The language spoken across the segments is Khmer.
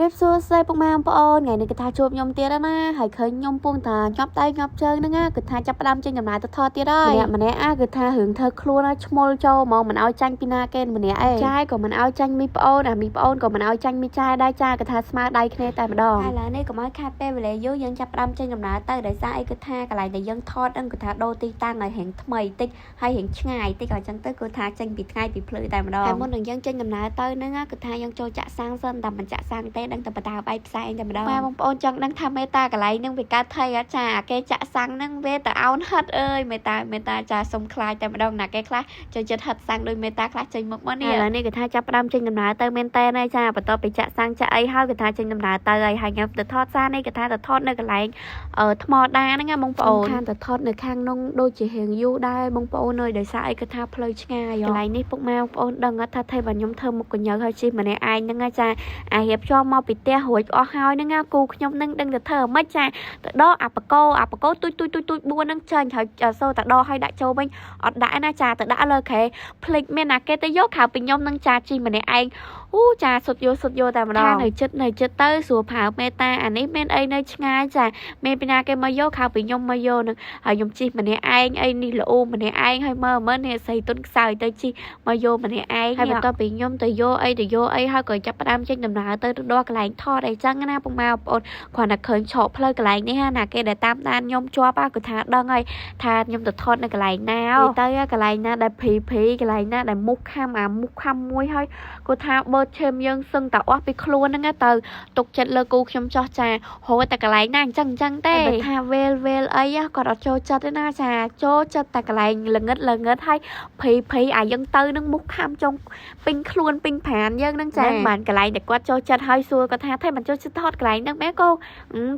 រៀបសួរស្ដីពុកម៉ែបងប្អូនថ្ងៃនេះគឺថាជួបខ្ញុំទៀតហើយណាហើយឃើញខ្ញុំពងតាញាប់ដៃញាប់ជើងហ្នឹងណាគឺថាចាប់ផ្ដើមចេញដំណើរទៅថតទៀតហើយម្នាក់គឺថារឿងធ្វើខ្លួនឲ្យឈ្មោលចូលហ្មងមិនឲ្យចាញ់ពីណាគេម្នាក់ឯងចាយក៏មិនឲ្យចាញ់មីប្អូនមីប្អូនក៏មិនឲ្យចាញ់មីចាយដែរចាគឺថាស្មើដៃគ្នាតែម្ដងហើយឥឡូវនេះកុំឲ្យខាតពេលវេលាយូរយើងចាប់ផ្ដើមចេញដំណើរទៅដោយសារអីគឺថាកន្លែងដែលយើងថតហ្នឹងគឺថាដូរទីតាំងឲ្យរៀងថ្មីតិចហើយរៀងឆ្ងាយតិចក៏អញ្ចឹងទៅគឺថាចេញពីថ្ងៃពីភ្លឺតែម្ដងហើយមុននឹងយើងចេញដំណើរទៅហ្នឹងគឺថាយើងចូលចាក់សាំងសិនតែមិនចាក់សាំងទេដឹងតែបតាបាយផ្សែងតែម្ដងបងប្អូនចង់ដឹងថាមេតាកន្លែងហ្នឹងវាកើតថៃចាគេចាក់សាំងហ្នឹងវាទៅអោនហិតអើយមេតាចាសុំខ្លាចតែម្ដងណាគេខ្លះចូលចិត្តហិតសាំងដោយមេតាខ្លះចេញមកមកនេះឥឡូវនេះគេថាចាប់ផ្ដើមចេញដំណើរទៅមែនតើណាចាបន្ទាប់ពីចាក់សាំងចាក់អីហើយគេថាចេញដំណើរទៅហើយខ្ញុំទៅថតសារនេះគេថាទៅថតនៅកន្លែងថ្មដាហ្នឹងណាបងប្អូនខាងទៅថតនៅខាងនោះដូចជារៀងយូរដែរបងប្អូនអើយដោយសារអីគេថាផ្លូវឆ្ងាយកន្លែងនេះពុកម៉ែបងប្អូនដឹងថាថៃបើខ្ញុំធ្វើមុខកញ្ញើហើយជិះម្នាក់ឯងហ្នឹងចាអារៀបចំមកពីផ្ទះរួចអស់ហើយហ្នឹងគូខ្ញុំនឹងដឹងទៅធ្វើមិនចាទៅដកអាបកោទុយ4ហ្នឹងចាញ់ហើយសូតដកឲ្យដាក់ចូលវិញអត់ដាក់ណាចាទៅដាក់លើក្រែភ្លេចមានណាគេទៅយកក្រៅពីខ្ញុំនឹងចាជិះម្នាក់ឯងចាសុតយោតែម្ដងនៅចិត្តទៅស្រួលប្រើមេតាអានេះមានអីនៅឆ្ងាយចាមានពីណាគេមកយកក្រៅពីខ្ញុំមកយកនឹងហើយខ្ញុំជិះម្នាក់ឯងអីនេះល្អម្នាក់ឯងហើយមើលមើលនេះស្រីទុនខ្សោយទៅជិះមយកម្នាក់ឯងហើយបន្ទាប់ពីខ្ញុំទៅយកអីហើយក៏ចាប់ផ្ដើមចេញដំណើរទៅដល់កន្លែងថតអីចឹងណាពុកម៉ែបងប្អូនគ្រាន់តែឃើញឆកផ្លូវកន្លែងនេះណាគេដែលតាមដានខ្ញុំជាប់គឺថាដឹងហើយថាខ្ញុំទៅថតនៅកន្លែងណាទៅកន្លែងណាដែលភីកន្លែងណាដែលមុខខំមួយហើយគាត់ថាបើឈាមយើងសឹងតែអស់ពីខ្លួនហ្នឹងទៅទុកចិត្តលើគូខ្ញុំចោះចាហូរតែកន្លែងណាអញ្ចឹងទេបើថាវេលអីគាត់អត់ចូលចិត្តទេណាចាចូលចិត្តតែកន្លែងល្ងឹតហើយភីអាយើងទៅនឹងមុខខំចុងពេញខ្លួនពេញប្រាណយើងហ្នឹងចាបានកន្លែងដែលគាត់ចូលចិត្តហើយសួរគាត់ថាថៃមិនចូលចិត្តថតកន្លែងហ្នឹងមែនកូ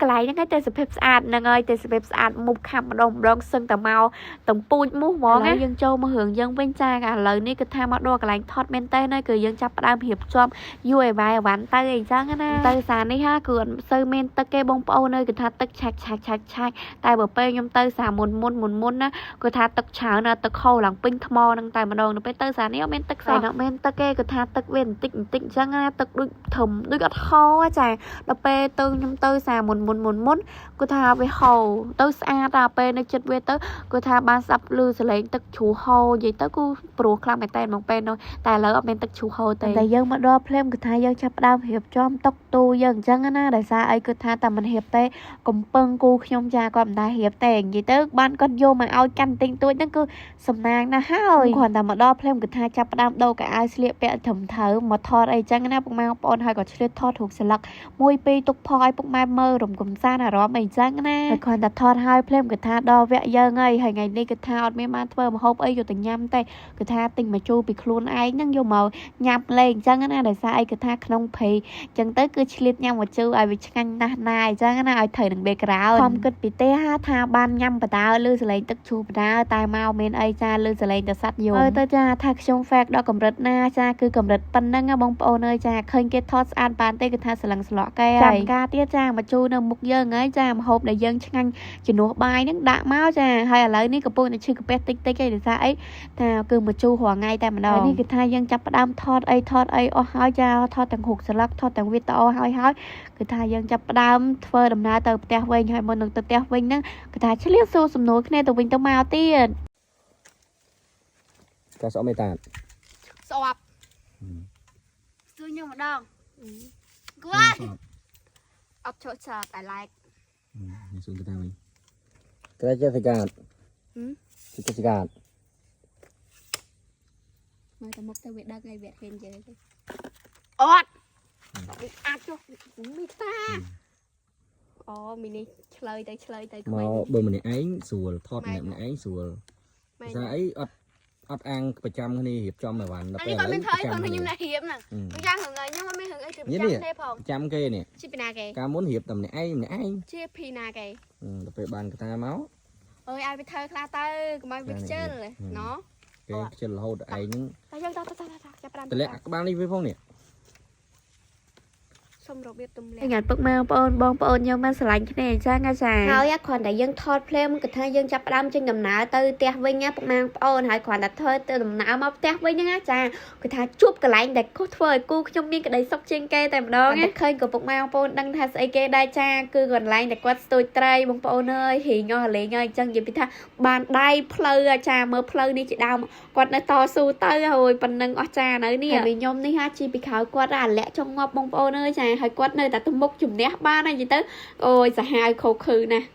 កន្លែងហ្នឹងឯងតែសុភាពស្អាតហ្នឹងហើយតែសុភាពស្អាតមុខខំម្ដងសឹងតែមកតំពូជមុះហ្មងណាយើងចូលមករឿងយើងវិញចាឥឡូវនេះគឺថាមកដល់កន្លែងថតមែនតើគឺយើងចាប់ផ្ដើមរៀបចំយូរអីវ៉ាន់ទៅអីចឹងណាទៅសារនេះគឺអត់សូវមានទឹកទេបងប្អូនអើយគឺថាទឹកឆាច់តែបើពេលខ្ញុំទៅសារមុនណាគឺថាទឹកច្រើនណាទឹកហូរឡើងពេញថ្មហ្នឹងតែម្ដងទៅពេលទៅសារនេះអត់មានទឹកសោះអត់មានទឹកទេគឺថាទឹកវាបន្តិចអញ្ចឹងណាទឹកដូចធំដូចអត់ហូរចាដល់ពេលទៅខ្ញុំទៅសារមុនគឺថាវាហូរទៅស្អាតតែពេលនៅចិត្តវាទៅគឺថាបានស្ដាប់ឮសលេងទឹកជ្រោះហូរនិយាយទៅគឺព្រោះខ្លាំងមែនតើមកពេលនោះតែឥឡូវអត់មានទឹកជ្រោះហូរទេតែយើងមកដល់ភ្លាមគឺថាយើងចាប់ផ្ដើមរៀបចំតុកទូយើងអញ្ចឹងណាដោយសារអីគឺថាតែមិនរៀបទេកំពឹងគូខ្ញុំចាគាត់មិនដែររៀបទេនិយាយទៅបានគាត់យកមកឲ្យកាន់ទិញទួចហ្នឹងគឺសំណាងណាស់ហើយគ្រាន់តែមកដល់ភ្លាមគឺថាចាប់ផ្ដើមដូរកៅអៅស្លៀកពាក់ត្រឹមត្រូវមកថតអីចឹងណាពុកម៉ែបងប្អូនហើយក៏ឆ្លៀតថតរូបស្លឹក1 2ទុកផឲ្យពុកម៉ែមើលរំកំសាន្តអារម្មណ៍អីចឹងណាហើយគ្រាន់តែថតឲ្យភ្លាមគឺថាដល់វគ្គយើងហើយថ្ងៃនេះគឺថាអត់មានបានធ្វើម្ហូបអីយកទៅញ៉ាំទេគឺថាទិញមកជូរពីខ្លួនឯងហ្នឹងយកមកញ៉ាំលេងអញ្ចឹងណាដោយសារអីគឺថាក្នុងភ័យអញ្ចឹងទៅគឺឆ្លៀតញ៉ាំមកជូរឲ្យវាឆ្ងាញ់ណាស់ណាអញ្ចឹងណាឲ្យត្រូវនឹង background ខំគិតពីទេថាបានញ៉ាំបដាលឺសលេងទឹកជូរបដាតែមកមានអីចាលឺសលេងតែសัตว์យំទៅចាថាខ្ញុំ fact ដល់កម្រិតណាចាគឺកម្រិតប៉ុណ្ណឹងបងប្អូនអើយចាឃើញគេថតស្អាតបានទេគឺថាស្លឹងស្លក់គេហើយចាំការទៀតចាមកជូរនៅមុខយើងហើយចាម្ហូបដែលយើងឆ្ងាញ់ជំនួសបាយហ្នឹងដាក់មកចាហើយឥឡូវនេះកំពុងតែឈឺកាពះតិចឯងដោយសារអីថាគឺមកជូររាល់ថ្ងៃតែម្ដងនេះគឺថាយើងចាប់ផ្ដើមថតអីអស់ហើយចាថតទាំងរូបស្លឹកថតទាំងវីដេអូហើយគឺថាយើងចាប់ផ្ដើមធ្វើដំណើរទៅផ្ទះវិញហើយមុននឹងទៅផ្ទះវិញហ្នឹងគឺថាឆ្លៀតសួរសំណួរគ្នាទៅវិញទៅមកទៀតក៏ស្អប់មេតាស្អប់សួរខ្ញុំម្ដងគាត់អត់ចូលចិត្ត I like នេះសួរទៅវិញក្រែចេះស្កាតមើលទៅមុខទៅវាដឹកហើយវាឃើញយើងទេអត់អាចចុះមីតាអូមីនេះឆ្លើយទៅមកបើម្នាក់ឯងស្រួលថតម្នាក់ឯងស្រួលភាសាអីអត់អាងប្រចាំគ្នារៀបចំនៅវ៉ាន់ដល់ពេលឥឡូវខ្ញុំណារៀបហ្នឹងយ៉ាងហ្នឹងខ្ញុំអត់មានរឿងអីទៅប្រចាំទេផងប្រចាំគេនេះជាពីណាគេកាលមុនរៀបតែម្នាក់ឯងជាពីណាគេដល់ពេលបានកថាមកអើយឲ្យវាធ្វើខ្លះទៅកុំឲ្យវាខ្ជិលណោះគេខ្ជិលរហូតឯងហ្នឹងតែយើងតចាប់ផ្ដើមតម្លាក់ក្បាលនេះវាផងនេះ សុំរបៀបទម្លាក់ ញ៉ាំពុកម៉ែបងប្អូនខ្ញុំបានស្រឡាញ់គ្នាអញ្ចឹងចាហើយគ្រាន់តែយើងថតភ្លាមគឺថាយើងចាប់ផ្ដើមចេញដំណើរទៅផ្ទះវិញណាពុកម៉ែបងប្អូនហើយគ្រាន់តែធ្វើទៅដំណើរមកផ្ទះវិញហ្នឹងណាចាគឺថាជួបកន្លែងដែលគូធ្វើឲ្យគូខ្ញុំមានក្តីសុខជាងគេតែម្ដងតែឃើញក៏ពុកម៉ែបងប្អូនដឹងថាស្អីគេដែរចាគឺកន្លែងដែលគាត់ស្ទូចត្រីបងប្អូនអើយហីងអស់លេងអើយអញ្ចឹងនិយាយពីថាបានដៃផ្លូវអាចាមើលផ្លូវនេះជាដើមគាត់នៅតស៊ូទៅហើយប៉ុណ្ណឹងអស់ចានៅនេះហើយខ្ញុំនេះហាជីពីក្រោយគាត់អាលាក់ចង់ងាប់បងប្អូនអើយចាហើយគាត់នៅតែទៅមុខជំនះបានហើយនិយាយទៅអូយសាហាវខូខឺណាស់